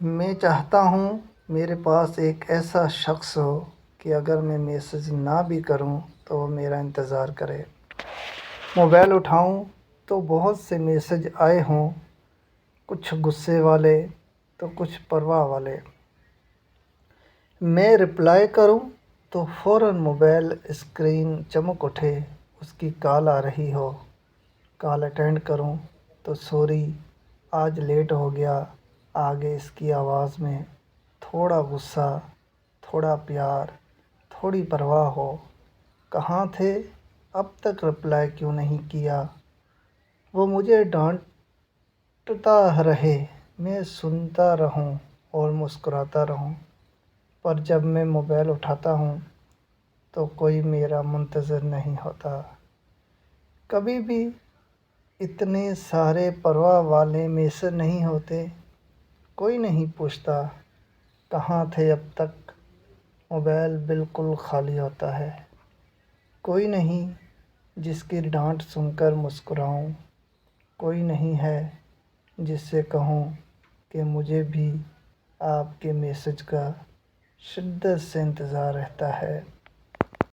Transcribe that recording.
میں چاہتا ہوں میرے پاس ایک ایسا شخص ہو کہ اگر میں میسج نہ بھی کروں تو وہ میرا انتظار کرے۔ موبائل اٹھاؤں تو بہت سے میسج آئے ہوں، کچھ غصے والے تو کچھ پرواہ والے۔ میں رپلائی کروں تو فوراً موبائل اسکرین چمک اٹھے، اس کی کال آ رہی ہو۔ کال اٹینڈ کروں تو سوری، آج لیٹ ہو گیا۔ آگے اس کی آواز میں تھوڑا غصہ، تھوڑا پیار، تھوڑی پرواہ ہو۔ کہاں تھے؟ اب تک رپلائی کیوں نہیں کیا؟ وہ مجھے ڈانٹتا رہے، میں سنتا رہوں اور مسکراتا رہوں۔ پر جب میں موبائل اٹھاتا ہوں تو کوئی میرا منتظر نہیں ہوتا۔ کبھی بھی اتنے سارے پرواہ والے میسج نہیں ہوتے۔ کوئی نہیں پوچھتا کہاں تھے اب تک۔ موبائل بالکل خالی ہوتا ہے۔ کوئی نہیں جس کی ڈانٹ سن کر مسکراؤں۔ کوئی نہیں ہے جس سے کہوں کہ مجھے بھی آپ کے میسج کا شدت سے انتظار رہتا ہے۔